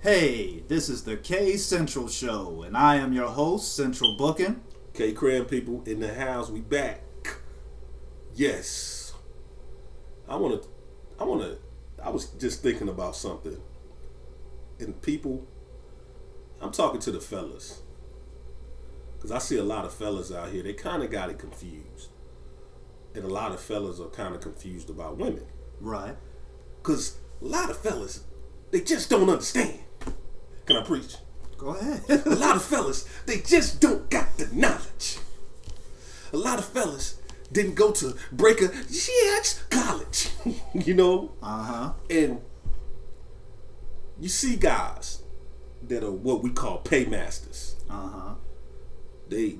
Hey, this is the K Central Show, and I am your host, Central Booking. K Cram people in the house, we back. Yes. I was just thinking about something. And people, I'm talking to the fellas. Because I see a lot of fellas out here, they kind of got it confused. And a lot of fellas are kind of confused about women. Right. Because a lot of fellas, they just don't understand. Can I preach? Go ahead. A lot of fellas, they just don't got the knowledge. A lot of fellas didn't go to Breaker college, you know? Uh-huh. And you see guys that are what we call paymasters. Uh-huh. They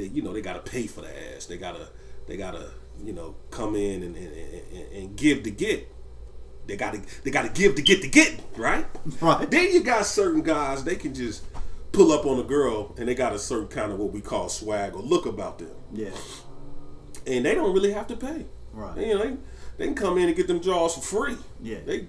gotta pay for the ass. They gotta come in and give to get. They gotta give to get, right? Right. Then you got certain guys, they can just pull up on a girl and they got a certain kind of what we call swag or look about them. Yeah. And they don't really have to pay. Right. They can come in and get them draws for free. Yeah. The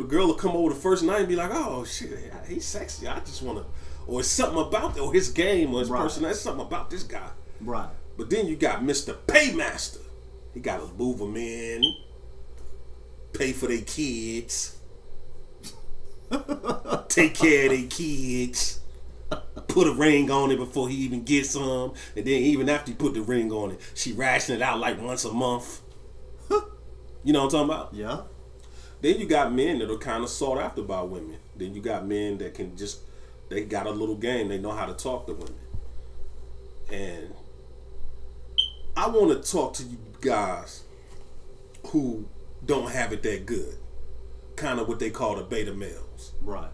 girl will come over the first night and be like, oh shit, he's sexy. I just wanna, or it's something about that, or his game or his personality, there's something about this guy. Right. But then you got Mr. Paymaster. He gotta move them in, pay for their kids, take care of their kids, put a ring on it before he even gets some, and then even after he put the ring on it, she ration it out like once a month. You know what I'm talking about? Yeah. Then you got men that are kind of sought after by women. Then you got men that they got a little game. They know how to talk to women. And I want to talk to you guys who don't have it that good. Kind of what they call the beta males. Right.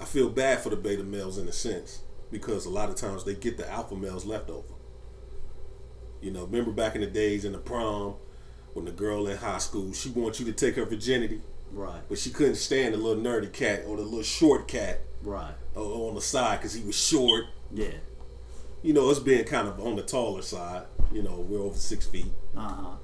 I feel bad for the beta males in a sense because a lot of times they get the alpha males left over. Remember back in the days in the prom when the girl in high school, she wants you to take her virginity. Right. But she couldn't stand the little nerdy cat or the little short cat. Right. On the side because he was short. Yeah. Us being kind of on the taller side. We're over 6 feet. Uh-huh.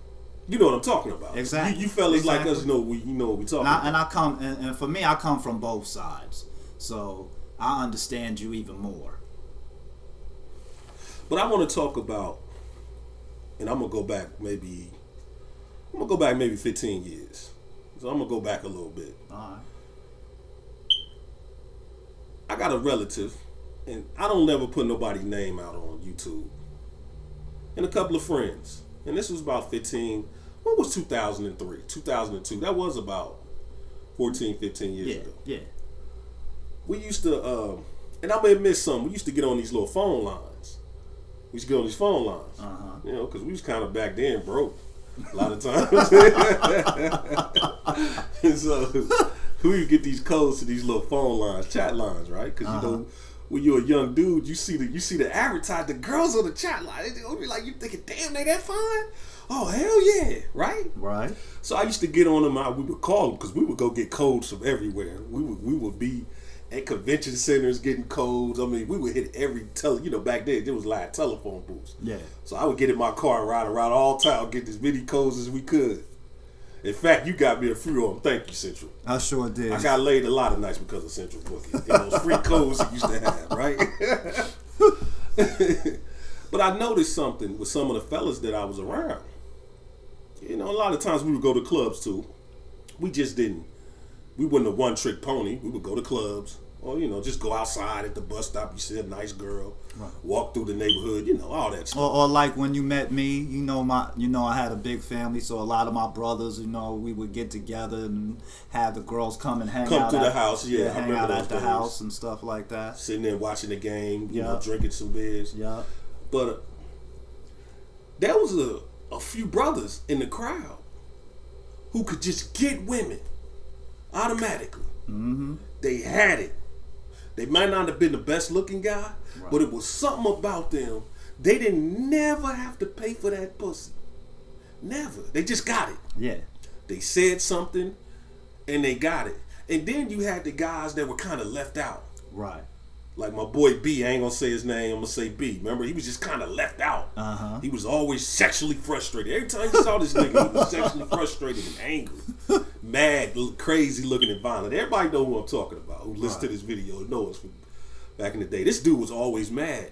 You know what I'm talking about. Exactly. You fellas exactly. like us know what we talking about. And for me, I come from both sides. So I understand you even more. But I want to talk about, and I'm going to go back maybe 15 years. So I'm going to go back a little bit. All right. I got a relative, and I don't never put nobody's name out on YouTube. And a couple of friends. And this was about 15, what was 2003? 2002. That was about 14, 15 years ago. Yeah. We used to, and I'm going to admit something, we used to get on these little phone lines. We used to get on these phone lines. Uh-huh. Because we was kind of back then broke a lot of times. And so we would get these codes to these little phone lines, chat lines, right? Because when you're a young dude, you see the advertise, the girls on the chat line. They'll be like, you thinking, damn, they that fine? Oh, hell yeah, right? Right. So I used to get on them. We would call them because we would go get codes from everywhere. We would be at convention centers getting codes. I mean, we would hit every back then there was live telephone booths. Yeah. So I would get in my car and ride around all town, get as many codes as we could. In fact, you got me a free on. Thank you, Central. I sure did. I got laid a lot of nights because of Central Booking and those free codes you used to have, right? But I noticed something with some of the fellas that I was around. A lot of times we would go to clubs too. We wasn't a one-trick pony. We would go to clubs or, just go outside at the bus stop. You see a nice girl, right. Walk through the neighborhood, all that stuff. Or like when you met me, I had a big family, so a lot of my brothers, we would get together and have the girls come and hang out to the house, yeah. Hang out at the house and stuff like that. Sitting there watching the game, drinking some beers. Yeah. But there was a few brothers in the crowd who could just get women automatically. Mm-hmm. They had it. They might not have been the best looking guy, right. But it was something about them. They didn't never have to pay for that pussy. Never. They just got it. Yeah. They said something and they got it. And then you had the guys that were kind of left out. Right. Like my boy B, I ain't gonna say his name, I'm gonna say B. Remember, he was just kind of left out. He was always sexually frustrated. Every time you saw this nigga, he was sexually frustrated and angry, mad, crazy looking and violent. Everybody know who I'm talking about. Who listens to this video know us from back in the day. This dude was always mad.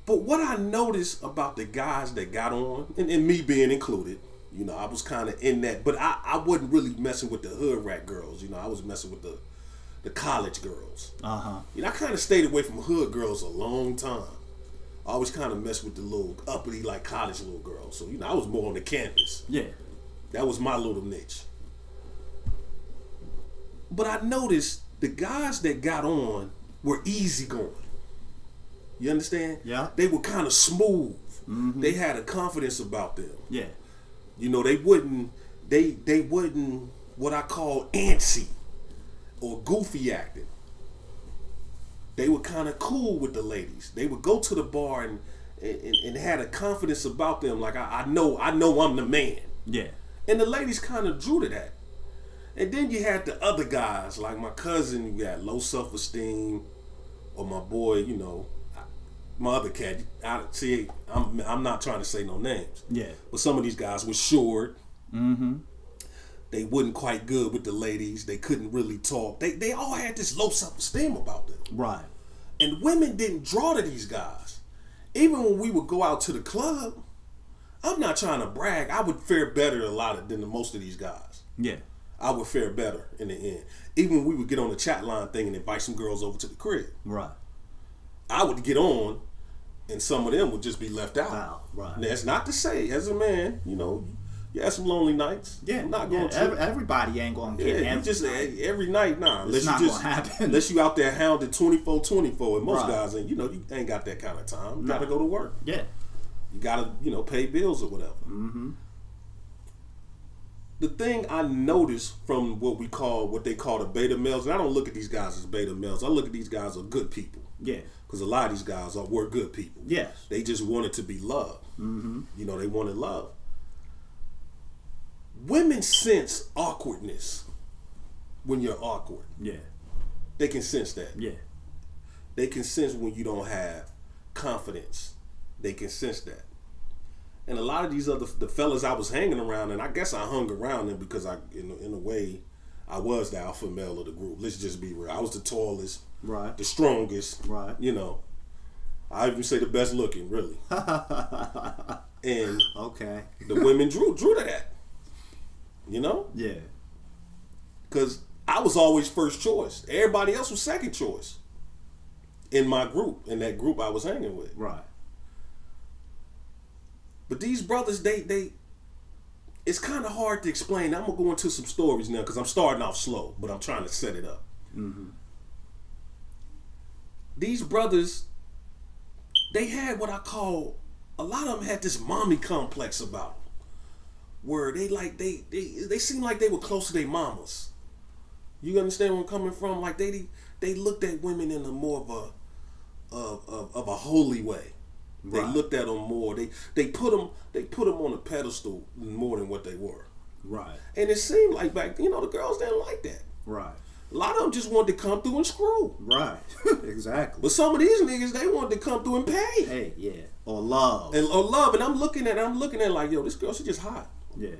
But what I noticed about the guys that got on, and me being included, you know, I was kind of in that, but I wasn't really messing with the hood rat girls. You know, I was messing with the college girls. You know, I kind of stayed away from hood girls a long time. I always kind of messed with the little uppity, like college little girls. So, you know, I was more on the campus. Yeah. That was my little niche. But I noticed the guys that got on were easygoing. You understand? Yeah. They were kind of smooth. They had a confidence about them. Yeah. You know, they wouldn't what I call antsy or goofy acting. They were kind of cool with the ladies. They would go to the bar and had a confidence about them. Like I know I'm the man. Yeah. And the ladies kind of drew to that. And then you had the other guys, like my cousin, you got low self-esteem, or my boy, you know, my other cat. I'm not trying to say no names. Yeah. But some of these guys were short. They wasn't quite good with the ladies. They couldn't really talk. They all had this low self-esteem about them. Right. And women didn't draw to these guys. Even when we would go out to the club, I'm not trying to brag, I would fare better than most of these guys. Yeah. I would fare better in the end. Even when we would get on the chat line thing and invite some girls over to the crib. Right. I would get on and some of them would just be left out. Wow. Right. And that's not to say, as a man, you know, you have some lonely nights. Yeah. I'm not going to. Everybody ain't going to get every night, nah. It's not going to happen. Unless you out there hounded 24/24, and most guys ain't, you ain't got that kind of time. You got to go to work. Yeah. You got to, pay bills or whatever. The thing I noticed from what they call the beta males, and I don't look at these guys as beta males. I look at these guys as good people. Yeah. Because a lot of these guys were good people. Yes. They just wanted to be loved. You know, they wanted love. Women sense awkwardness when you're awkward. Yeah. They can sense that. Yeah. They can sense when you don't have confidence. They can sense that. And a lot of these the fellas I was hanging around, and I guess I hung around them because in a way, I was the alpha male of the group. Let's just be real. I was the tallest, right, the strongest, right. You know, I even say the best looking, really. And okay, the women drew to that. You know, yeah, because I was always first choice. Everybody else was second choice in my group, in that group I was hanging with. Right. But these brothers, they it's kind of hard to explain. I'm gonna go into some stories now because I'm starting off slow, but I'm trying to set it up. These brothers, they had what I call, a lot of them had this mommy complex about them, where they seemed like they were close to their mamas. You understand where I'm coming from? Like they looked at women in a more of a holy way. They looked at them more. They put them on a pedestal more than what they were. Right. And it seemed like back, the girls didn't like that. Right. A lot of them just wanted to come through and screw. Right. Exactly. But some of these niggas, they wanted to come through and pay. Hey, yeah. Or love. Or love. And I'm looking at like, yo, this girl, she just hot. Yeah.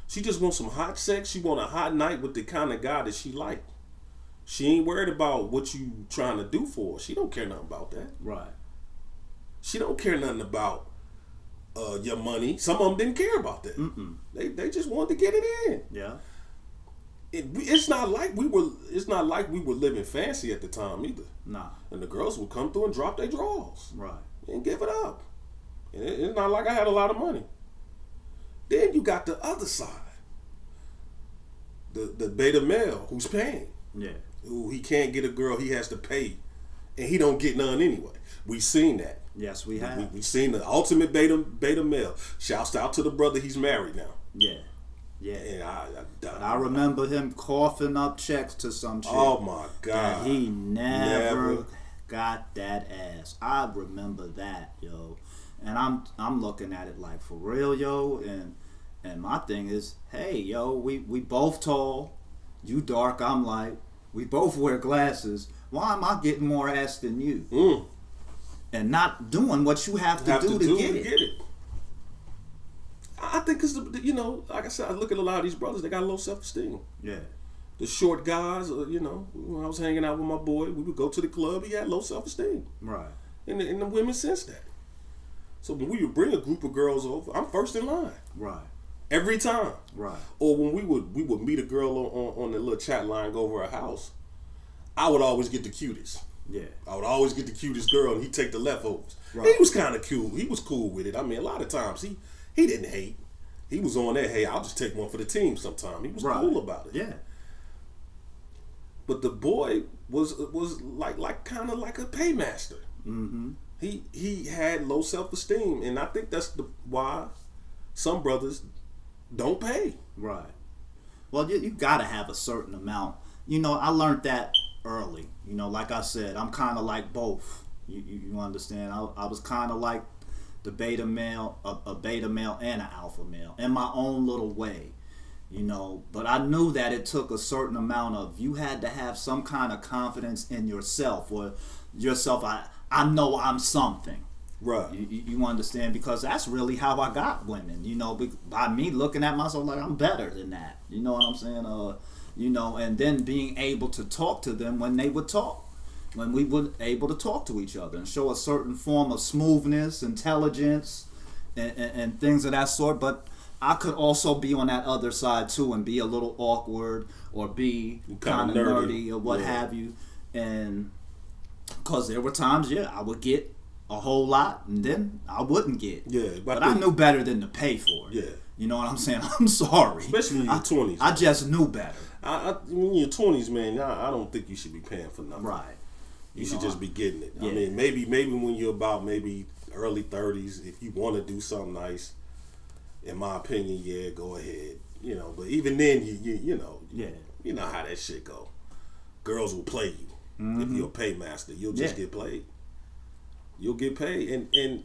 She just wants some hot sex. She want a hot night with the kind of guy that she like. She ain't worried about what you trying to do for her. She don't care nothing about that. Right. She don't care nothing about your money. Some of them didn't care about that. They just wanted to get it in. Yeah. It's not like we were living fancy at the time either. Nah. And the girls would come through and drop their drawers. Right. And give it up. And it's not like I had a lot of money. Then you got the other side. The beta male who's paying. Yeah. Who he can't get a girl, he has to pay. And he don't get none anyway. We've seen that. Yes, we have. We've seen the ultimate beta male. Shouts out to the brother, he's married now. Yeah. Yeah. And I remember him coughing up checks to some chick. Oh my God. That he never got that ass. I remember that, yo. And I'm looking at it like, for real, yo. And my thing is, hey, yo, we both tall. You dark, I'm light. We both wear glasses. Why am I getting more ass than you? And not doing what you have to do to get it. I think because, like I said, I look at a lot of these brothers, they got low self-esteem. Yeah. The short guys, when I was hanging out with my boy, we would go to the club, he had low self-esteem. Right. And the women sense that. So when we would bring a group of girls over, I'm first in line. Right. Every time. Right. Or when we would meet a girl on the little chat line, go over her house, I would always get the cutest. Yeah. I would always get the cutest girl, and he'd take the leftovers. Right. He was kind of cool. He was cool with it. I mean, a lot of times he didn't hate. He was on that, hey, I'll just take one for the team sometime. He was cool about it. Yeah. But the boy was like kind of like a paymaster. Mm-hmm. He had low self-esteem, and I think that's why some brothers don't pay. Right. Well, you got to have a certain amount. I learned that early. Like I said, I'm kind of like both. You understand? I was kind of like the beta male, a beta male and an alpha male in my own little way. But I knew that it took a certain amount of, you had to have some kind of confidence in yourself, or yourself, I know I'm something. Right. You understand? Because that's really how I got women, by me looking at myself like I'm better than that. You know what I'm saying? And then being able to talk to them when they would talk. When we were able to talk to each other and show a certain form of smoothness, intelligence, and things of that sort. But I could also be on that other side too and be a little awkward or be kind of nerdy or what have you. And because there were times, I would get a whole lot and then I wouldn't get. Yeah, but I knew better than to pay for it. Yeah. You know what I'm saying? I'm sorry. Especially in your 20s. I just knew better. In your 20s, man, I don't think you should be paying for nothing. Right. You should just be getting it. Yeah. I mean, maybe when you're about maybe early 30s, if you want to do something nice, in my opinion, yeah, go ahead. But even then, you know how that shit go. Girls will play you. Mm-hmm. If you're a paymaster, you'll just get played. You'll get paid. And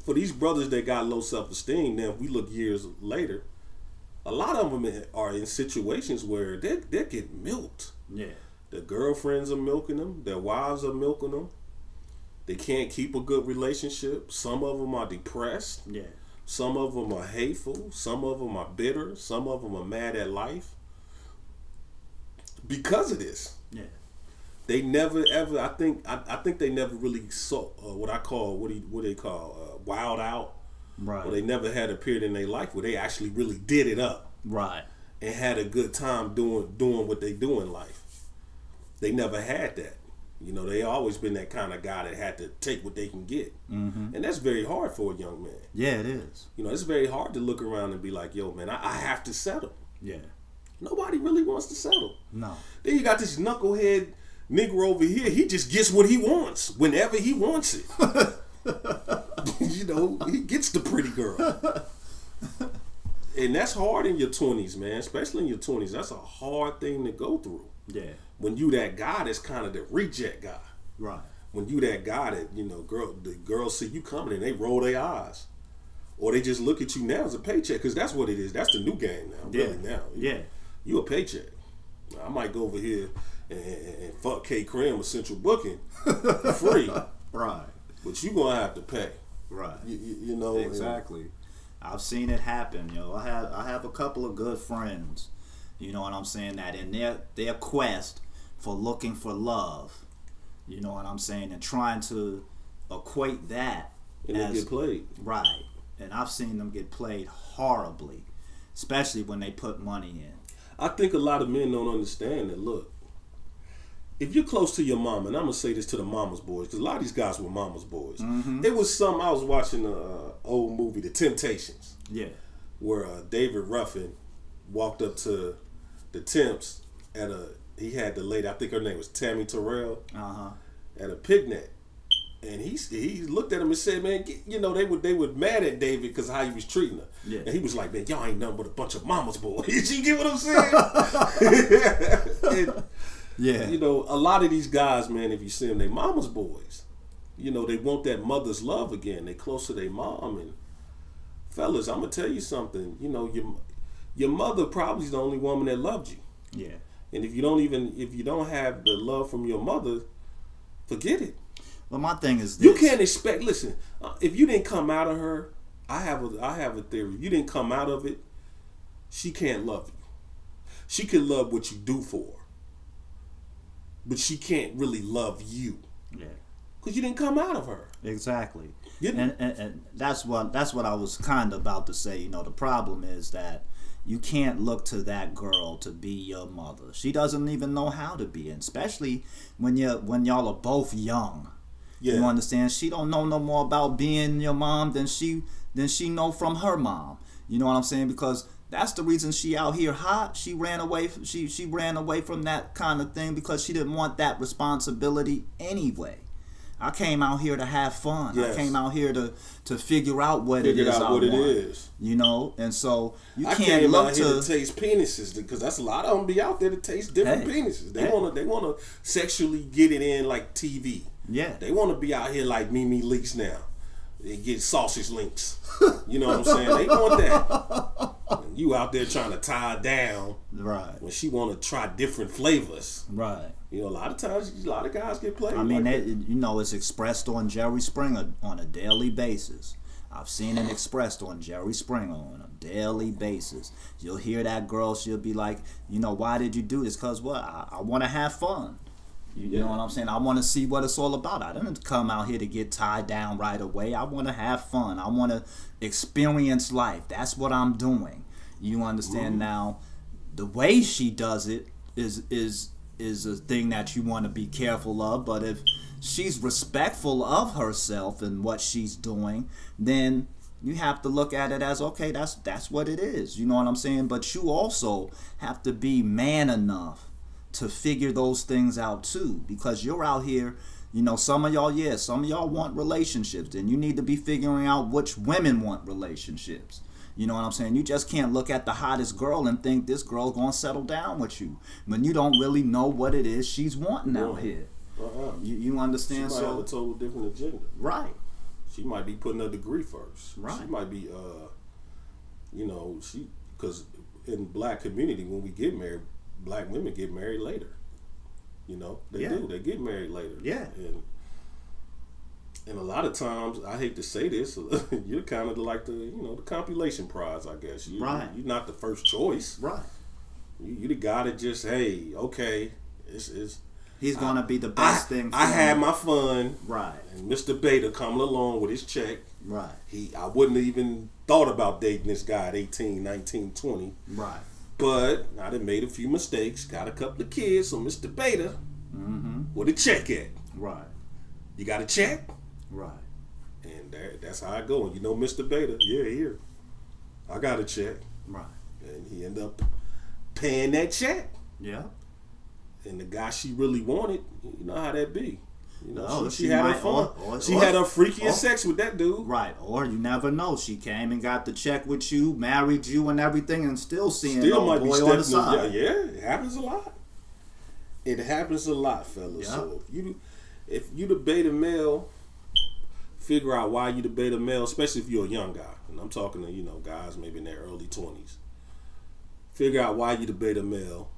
for these brothers that got low self-esteem, now if we look years later, a lot of them are in situations where they get milked. Yeah. Their girlfriends are milking them. Their wives are milking them. They can't keep a good relationship. Some of them are depressed. Yeah. Some of them are hateful. Some of them are bitter. Some of them are mad at life. Because of this. Yeah. They never ever. I think they never really saw what they call wild out. Right. Or they never had a period in their life where they actually really did it up. Right. And had a good time doing what they do in life. They never had that. They always been that kind of guy that had to take what they can get. Mm-hmm. And that's very hard for a young man. Yeah, it is. It's very hard to look around and be like, yo, man, I have to settle. Yeah. Nobody really wants to settle. No. Then you got this knucklehead nigga over here. He just gets what he wants whenever he wants it. He gets the pretty girl. And that's hard in your 20s, man. Especially in your 20s. That's a hard thing to go through. Yeah. When you that guy that's kind of the reject guy. Right. When you that guy that, the girls see you coming and they roll their eyes. Or they just look at you now as a paycheck. Because that's what it is. That's the new game now. Yeah. Really now. Yeah. You a paycheck. I might go over here and fuck K. Cram with Central Booking for free. Right. But you going to have to pay. Right. You know. Exactly. I've seen it happen, I have a couple of good friends, you know what I'm saying, that in their quest for looking for love, you know what I'm saying, and trying to equate that and they get played. Right. And I've seen them get played horribly, especially when they put money in. I think a lot of men don't understand that, look, if you're close to your mama, and I'm going to say this to the mama's boys, because a lot of these guys were mama's boys. Mm-hmm. It was I was watching an old movie, The Temptations. Yeah. Where David Ruffin walked up to the Temps he had the lady, I think her name was Tammy Terrell, at a picnic. And he looked at him and said, man, they were mad at David because how he was treating her. Yeah. And he was like, man, y'all ain't nothing but a bunch of mama's boys. You get what I'm saying? And, yeah. A lot of these guys, man, if you see them, they mama's boys. They want that mother's love again. They close to their mom. And fellas, I'm going to tell you something. Your mother probably is the only woman that loved you. Yeah. And if you don't have the love from your mother, forget it. Well, my thing is this. You can't expect. Listen, if you didn't come out of her, I have a theory. If you didn't come out of it, she can't love you. She can love what you do for her, but she can't really love you. Yeah. Because you didn't come out of her. Exactly. You- And that's what I was kind of about to say. You know, the problem is that you can't look to that girl to be your mother. She doesn't even know how to be, and especially when y'all are both young. Yeah. You understand? She don't know no more about being your mom than she know from her mom. You know what I'm saying? Because that's the reason she out here hot. She ran away. She ran away from that kind of thing because she didn't want that responsibility anyway. I came out here to have fun. Yes. I came out here to figure out what Figure it is out I what it want. is. You know, and so you I can't came look out here to. to taste penises because that's a lot of them be out there to taste different Hey. penises. They Hey. wanna sexually get it in like TV. Yeah. They want to be out here like Mimi Leaks now. They get sausage links. You know what I'm saying? They want that. And you out there trying to tie her down Right. when she want to try different flavors. Right. You know, a lot of times, a lot of guys get played. I mean, like it's expressed on Jerry Springer on a daily basis. I've seen it expressed on Jerry Springer on a daily basis. You'll hear that girl, she'll be like, why did you do this? Because what? I want to have fun. You know what I'm saying? I want to see what it's all about. I didn't come out here to get tied down right away. I want to have fun. I want to experience life. That's what I'm doing. You understand? Now, the way she does it is a thing that you want to be careful of. But if she's respectful of herself and what she's doing, then you have to look at it as, okay, that's what it is. You know what I'm saying? But you also have to be man enough to figure those things out too, because you're out here, some of y'all want relationships, and you need to be figuring out which women want relationships. You know what I'm saying? You just can't look at the hottest girl and think this girl's gonna settle down with you when you don't really know what it is she's wanting out here. You understand? She might have a total different agenda. Right. She might be putting a degree first. Right. She might be, because in black community, when we get married, black women get married later. They do. They get married later. Yeah. And a lot of times, I hate to say this, you're kind of like the compilation prize, I guess. Right. You're not the first choice. Right. You the guy that just, hey, okay, He's gonna be the best thing for I had me. my fun. Right. And Mr. Beta coming along with his check. Right. I wouldn't have even thought about dating this guy at 18, 19, 20. Right. But I done made a few mistakes, got a couple of kids, so Mr. Beta, where the check at? Right. You got a check? Right. And that's how I go. And Mr. Beta, yeah, here. I got a check. Right. And he ended up paying that check. Yeah. And the guy she really wanted, you know how that be. She she had her might- fun. She had her freakiest or- sex with that dude. Right, or you never know. She came and got the check with you, married you, and everything, and still seeing Still old might be boy on the stepping. side. Yeah, it happens a lot. It happens a lot, fellas. Yeah. So if you the beta male, figure out why you the beta male, especially if you're a young guy. And I'm talking to guys maybe in their early 20s. Figure out why you the beta male,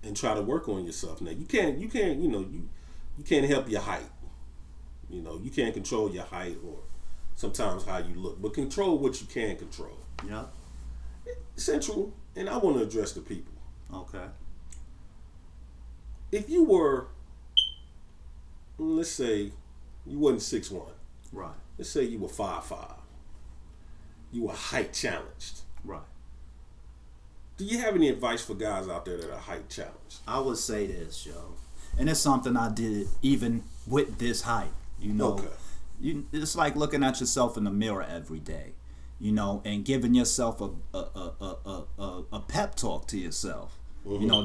and try to work on yourself. Now you can't help your height. You can't control your height or sometimes how you look, but control what you can control. Yeah. Central, and I want to address the people. Okay. If you were, let's say, you wasn't 6'1", Right. let's say you were 5'5", you were height challenged. Right. Do you have any advice for guys out there that are height challenged? I would say this, yo, and it's something I did even with this height. Okay. It's like looking at yourself in the mirror every day, and giving yourself a pep talk to yourself.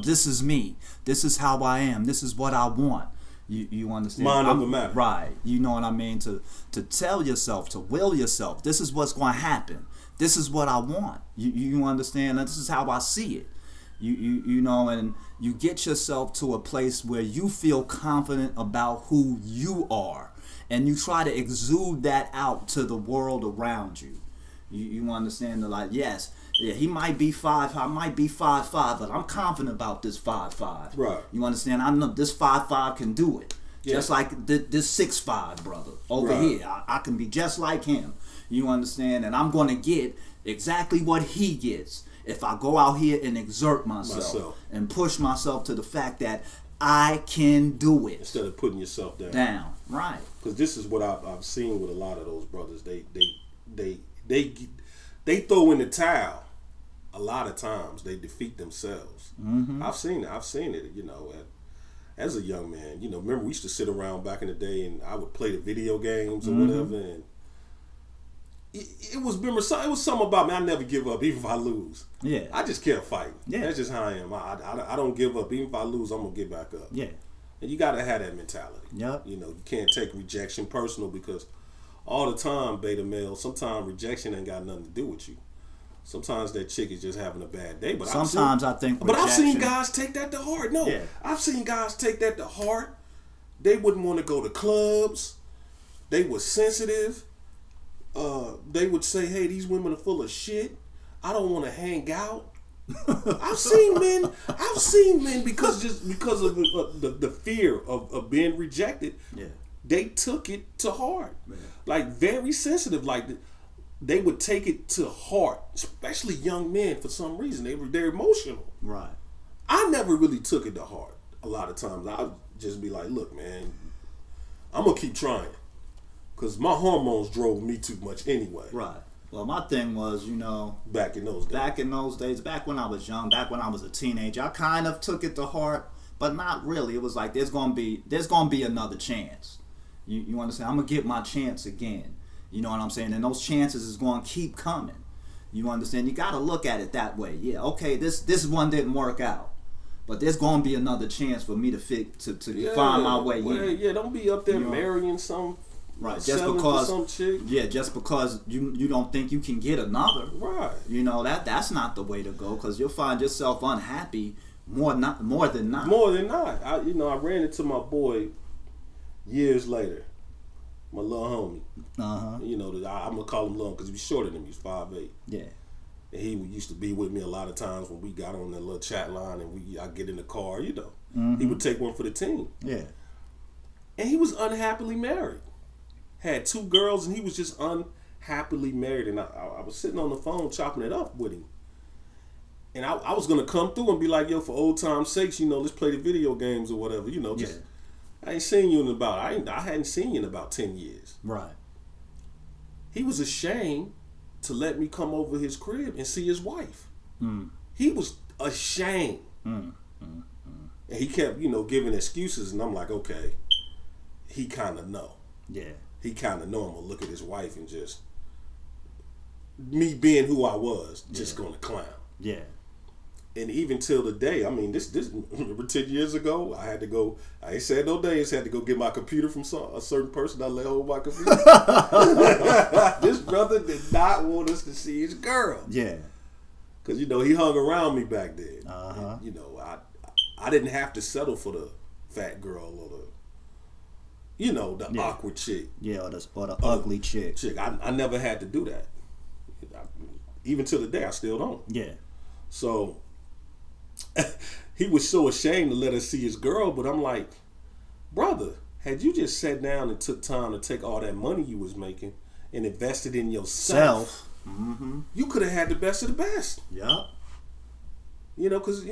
This is me. This is how I am. This is what I want. You understand? Mind over matter. Right. You know what I mean? To tell yourself, to will yourself, this is what's going to happen. This is what I want. You understand? This is how I see it. And you get yourself to a place where you feel confident about who you are, and you try to exude that out to the world around you. You understand? Like, yes, Yeah, he might be 5', I might be 5'5", but I'm confident about this 5'5". Right. You understand? I know this 5'5" can do it. Yeah. Just like this 6'5" brother over Right. here. I can be just like him. You understand? And I'm going to get exactly what he gets if I go out here and exert myself. And push myself to the fact that I can do it. Instead of putting yourself down. Down. Right. Because this is what I've seen with a lot of those brothers. They throw in the towel. A lot of times they defeat themselves. Mm-hmm. I've seen it. You know, as a young man. You know, remember we used to sit around back in the day, and I would play the video games or whatever, and it was something about me. I never give up, even if I lose. Yeah. I just kept fighting. Yeah. That's just how I am. I don't give up. Even if I lose, I'm gonna get back up. Yeah. And you gotta have that mentality. Yep. You know, you can't take rejection personal, because all the time, beta male, sometimes rejection ain't got nothing to do with you. Sometimes that chick is just having a bad day. But sometimes I think But I've seen rejection- guys take that to heart. No. Yeah. I've seen guys take that to heart. They wouldn't want to go to clubs. They were sensitive. They would say, hey, these women are full of shit. I don't want to hang out. I've seen men because of the fear of being rejected. Yeah. They took it to heart. Yeah. Like, very sensitive. Like, they would take it to heart, especially young men. For some reason, they're emotional. Right. I never really took it to heart. A lot of times I'd just be like, look, man, I'm gonna keep trying, because my hormones drove me too much anyway. Right. Well, my thing was, Back in those days. Back when I was young, back when I was a teenager, I kind of took it to heart, but not really. It was like, there's gonna be another chance. You understand? I'm gonna get my chance again. You know what I'm saying? And those chances is gonna keep coming. You understand? You gotta look at it that way. Yeah, okay, this one didn't work out, but there's gonna be another chance for me to find my way in. Yeah, don't be up there marrying some. Right, just selling because to some chick. Yeah, just because you don't think you can get another. Right. That's not the way to go, because you'll find yourself unhappy more than not. More than not. I ran into my boy years later, my little homie. I'm gonna call him little because he was shorter than me. He's 5'8". Yeah. And he used to be with me a lot of times when we got on that little chat line, and I get in the car. He would take one for the team. Yeah. And he was unhappily married. Had 2 girls, and he was just unhappily married. And I was sitting on the phone chopping it up with him. And I was going to come through and be like, yo, for old time's sakes, let's play the video games or whatever. I ain't seen you I hadn't seen you in about 10 years. Right. He was ashamed to let me come over his crib and see his wife. Mm. He was ashamed. And he kept, giving excuses, and I'm like, okay, he kind of know. Yeah. He kind of know I'm gonna look at his wife and just, me being who I was, just gonna clown. Yeah. And even till the day, this remember 10 years ago, I ain't said no days, had to go get my computer from a certain person. I let hold my computer. This brother did not want us to see his girl. Yeah. Because, he hung around me back then. Uh-huh. And, I didn't have to settle for the fat girl or the awkward chick. Yeah, or the ugly chick. I never had to do that. Even to the day, I still don't. Yeah. So he was so ashamed to let us see his girl, but I'm like, brother, had you just sat down and took time to take all that money you was making and invested in yourself, you could have had the best of the best. Yeah. Because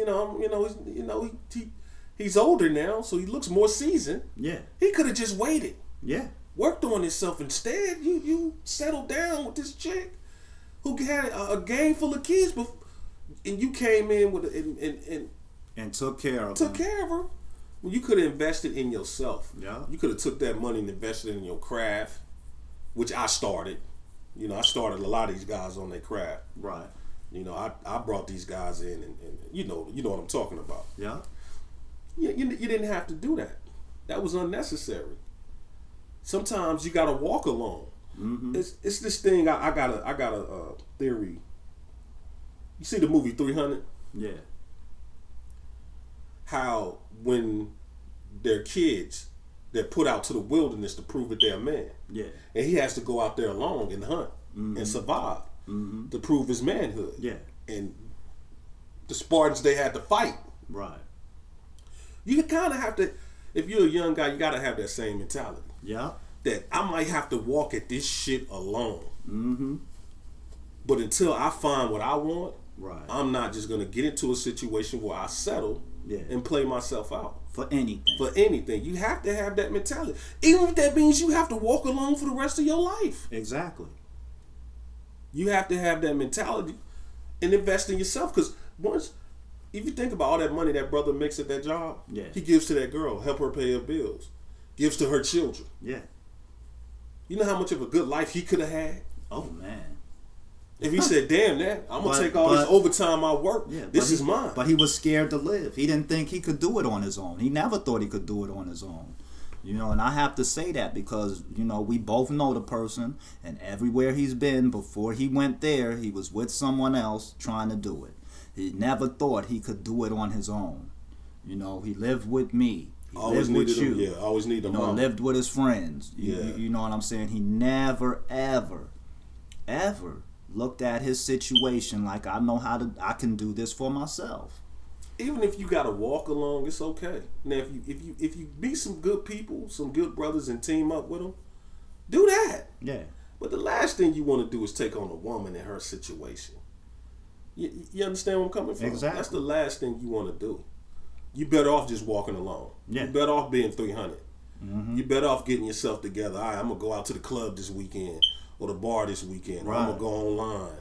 he's older now, so he looks more seasoned. Yeah. He could have just waited. Yeah. Worked on himself instead. You settled down with this chick who had a game full of kids, and you came in with and took care of her. Well, you could have invested in yourself. Yeah. You could have took that money and invested in your craft, which I started. I started a lot of these guys on their craft. Right. I brought these guys in, and you know what I'm talking about. Yeah. You didn't have to do that. That was unnecessary. Sometimes you gotta walk alone. Mm-hmm. It's this thing. I got a theory. You see the movie 300? Yeah. How when they're kids, they're put out to the wilderness to prove that they're a man. Yeah. And he has to go out there alone and hunt and survive to prove his manhood. Yeah. and the Spartans they had to fight. Right. You kind of have to, if you're a young guy, you got to have that same mentality. Yeah. That I might have to walk at this shit alone. Mm-hmm. But until I find what I want, Right. I'm not just going to get into a situation where I settle and play myself out. For anything. For anything. You have to have that mentality. Even if that means you have to walk alone for the rest of your life. Exactly. You have to have that mentality and invest in yourself. Because once, if you think about all that money that brother makes at that job, he gives to that girl, help her pay her bills, gives to her children. Yeah. You know how much of a good life he could have had? Oh, man. If he said, damn that, I'm going to take all this overtime I work. This is mine. But he was scared to live. He didn't think he could do it on his own. He never thought he could do it on his own. You know, and I have to say that because, you know, we both know the person, and everywhere he's been before he went there, he was with someone else trying to do it. He never thought he could do it on his own. You know, he lived with me. He always lived with needed you. him. Yeah, always needed him. You know, lived with his friends. You know what I'm saying? He never, ever looked at his situation like I can do this for myself. Even if you gotta walk along, it's okay. Now, if you meet some good people, some good brothers, and team up with them, do that. Yeah. But the last thing you want to do is take on a woman in her situation. You understand where I'm coming from? Exactly. That's the last thing you want to do. You better off just walking alone. Yeah. You better off being 300. Mm-hmm. You better off getting yourself together. All right, I'm gonna go out to the club this weekend or the bar this weekend. Right. I'm gonna go online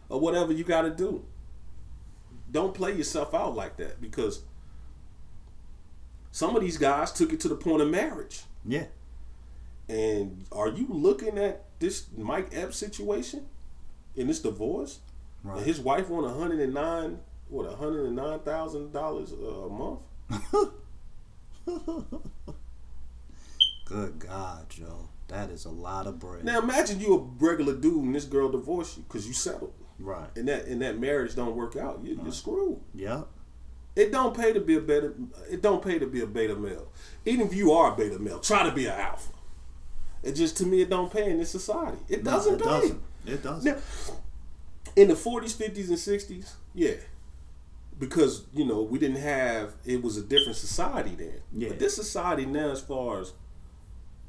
or whatever you got to do. Don't play yourself out like that because some of these guys took it to the point of marriage. Yeah. And are you looking at this Mike Epps situation in this divorce? Right. And his wife won $109,000 a month. Good God, Joe. That is a lot of bread. Now imagine you a regular dude and this girl divorced you because you settled. Right. And that marriage don't work out. You're screwed. Yeah. It don't pay to be a beta male. Even if you are a beta male, try to be an alpha. It just, to me, it don't pay in this society. It doesn't pay. It doesn't. Now, in the 40s, 50s, and 60s, yeah. Because, you know, we didn't have, it was a different society then. Yeah. But this society now, as far as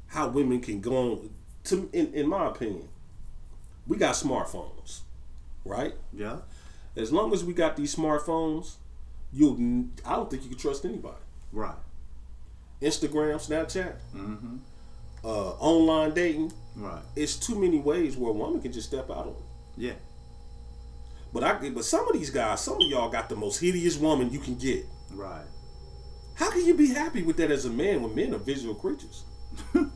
how women can go on, in my opinion, we got smartphones, right? Yeah. As long as we got these smartphones, I don't think you can trust anybody. Right. Instagram, Snapchat, mm-hmm. Online dating. Right. It's too many ways where a woman can just step out on. Yeah. But some of these guys, some of y'all got the most hideous woman you can get. Right. How can you be happy with that as a man when men are visual creatures? I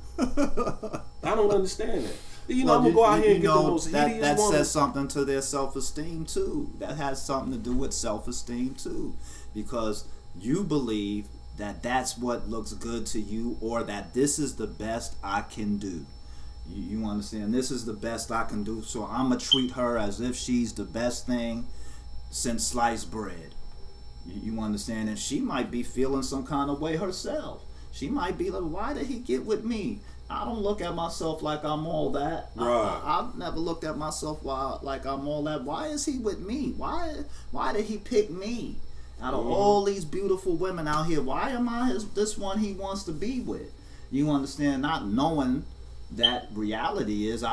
don't understand that. You know, I'm gonna go out here and get the most hideous that woman. says something to their self-esteem too. That has something to do with self-esteem too, because you believe that that's what looks good to you, or that this is the best I can do. You understand? This is the best I can do, so I'm gonna treat her as if she's the best thing since sliced bread. You understand? And she might be feeling some kind of way herself. She might be like, why did he get with me? I don't look at myself like I'm all that. Right. I've never looked at myself like I'm all that. Why is he with me? Why did he pick me? Out of all these beautiful women out here, why am I this one he wants to be with? You understand? Not knowing that reality is,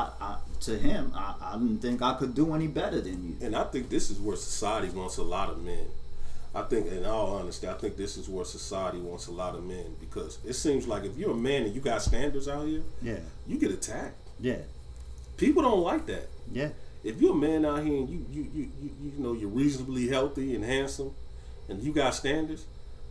to him, I didn't think I could do any better than you. And I think this is where society wants a lot of men. I think, in all honesty, I think this is where society wants a lot of men, because it seems like if you're a man and you got standards out here, you get attacked. Yeah. People don't like that. Yeah. If you're a man out here and you know you're reasonably healthy and handsome, and you got standards,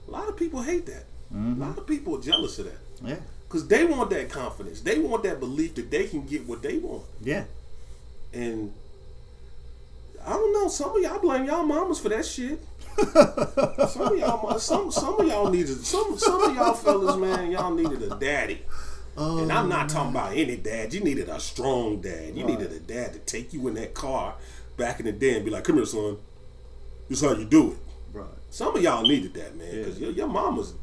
a lot of people hate that. Mm-hmm. A lot of people are jealous of that. Yeah. Because they want that confidence. They want that belief that they can get what they want. Yeah. And I don't know. Some of y'all blame y'all mamas for that shit. Some of y'all needed some of y'all fellas, man. Y'all needed a daddy. And I'm not talking about any dad. You needed a strong dad. You needed a dad to take you in that car back in the day and be like, "Come here, son. This is how you do it." Right. Some of y'all needed that, man, because your mamas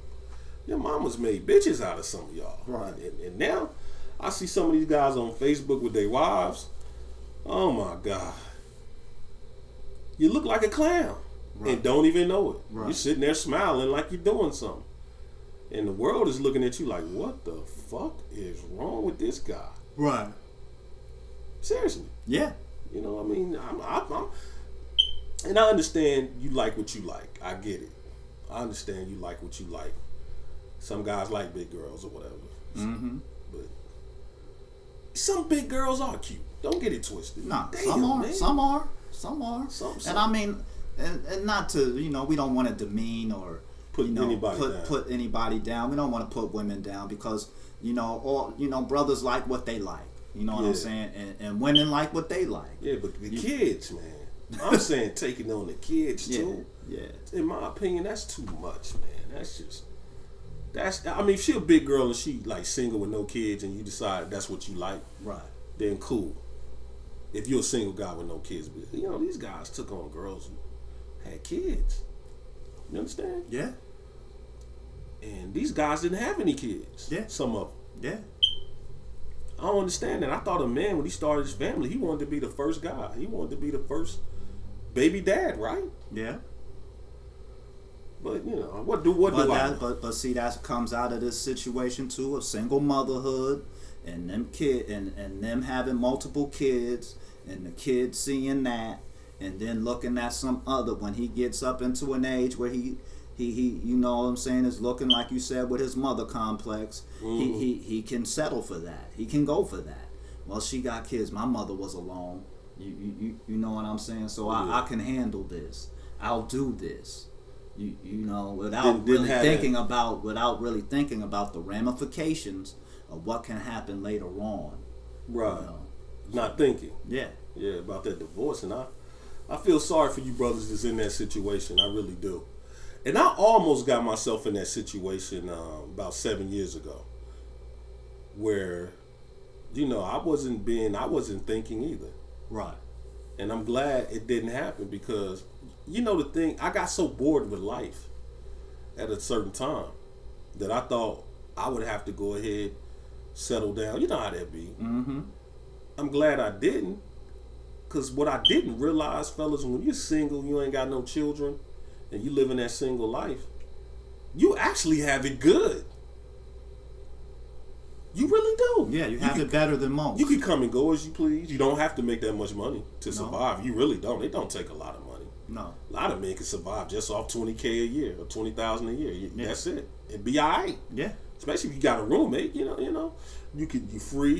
made bitches out of some of y'all. Right. And now I see some of these guys on Facebook with their wives. Oh my God. you look like a clown and don't even know it. Right. You're sitting there smiling like you're doing something. And the world is looking at you like, what the fuck is wrong with this guy? Right. Seriously. Yeah. You know, I mean, I'm and I understand you like what you like. I get it. I understand you like what you like. Some guys like big girls or whatever. Mm-hmm. But some big girls are cute. Don't get it twisted. No, Damn, some are. man. Some are. Some are. Some. And I mean, and not to, you know, we don't want to demean or Put you know, anybody down. put anybody down. We don't want to put women down because, you know, or you know, brothers like what they like. You know what Yeah. I'm saying? And women like what they like. Yeah, but the kids, man. I'm saying taking on the kids Yeah. too. Yeah. In my opinion, that's too much, man. I mean, if she a big girl and she like single with no kids and you decide that's what you like, Right. then cool. If you're a single guy with no kids, but you know, these guys took on girls who had kids. You understand? Yeah. And these guys didn't have any kids. Yeah. Some of them. Yeah. I don't understand that. I thought a man, when he started his family, he wanted to be the first guy. He wanted to be the first baby dad, right? Yeah. But you know, what do I know? But see, that comes out of this situation too of single motherhood and them and them having multiple kids and the kids seeing that and then looking at some other when he gets up into an age where he you know what I'm saying, is looking like you said with his mother complex. Mm-hmm. He can settle for that. He can go for that. Well, she got kids. My mother was alone. You know what I'm saying? So Yeah. I can handle this. I'll do this. You know, without Didn't really have thinking that. about the ramifications of what can happen later on. Right. You know? Not thinking. Yeah. Yeah, about that divorce. And I feel sorry for you brothers that's in that situation. I really do. And I almost got myself in that situation about 7 years ago. Where, you know, I wasn't thinking either. Right. And I'm glad it didn't happen because, you know, the thing, I got so bored with life at a certain time that I thought I would have to go ahead, settle down. You know how that be. Mm-hmm. I'm glad I didn't. Because what I didn't realize, fellas, when you're single, you ain't got no children, and you living that single life, you actually have it good. You really do. Yeah, you have it better than most. You can come and go as you please. You don't have to make that much money to No. survive. You really don't. It don't take a lot of money. No. A lot of men can survive just off $20K a year or $20,000 a year. Yeah. That's it. It'd be all right. Yeah. Especially if you got a roommate. You know, you free.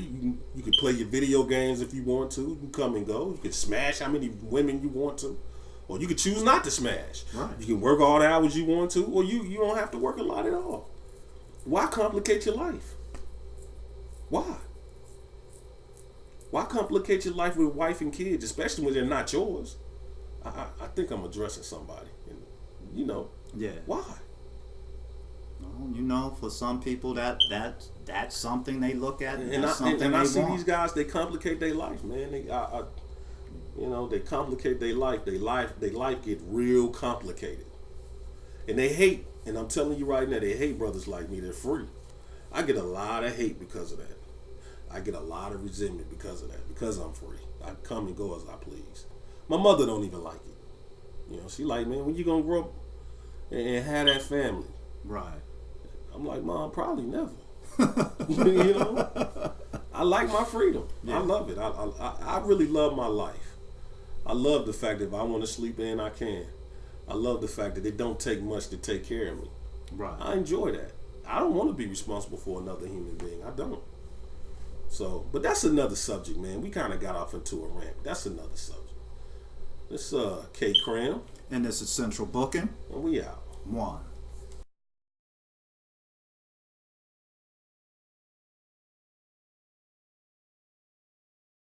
You can play your video games if you want to. You can come and go. You can smash how many women you want to, or you can choose not to smash. Right. You can work all the hours you want to, or you don't have to work a lot at all. Why complicate your life? Why? Why complicate your life with wife and kids, especially when they're not yours? I think I'm addressing somebody. And, you know, Yeah. why? Well, you know, for some people that's something they look at. And That's I something they see want. these guys, they complicate their life, man. You know, they complicate their life. Their life get real complicated. And they hate, and I'm telling you right now, they hate brothers like me. They're free. I get a lot of hate because of that. I get a lot of resentment because of that. Because I'm free. I come and go as I please. My mother don't even like it. You know, she like, man, when you gonna grow up and have that family? Right. I'm like, Mom, probably never. You know, I like my freedom. Yeah. I love it. I really love my life. I love the fact that if I want to sleep in, I can. I love the fact that it don't take much to take care of me. Right. I enjoy that. I don't want to be responsible for another human being. I don't. So, but that's another subject, man. We kind of got off into a rant. That's another subject. This K Cram, And this is Central Booking. and we out. One.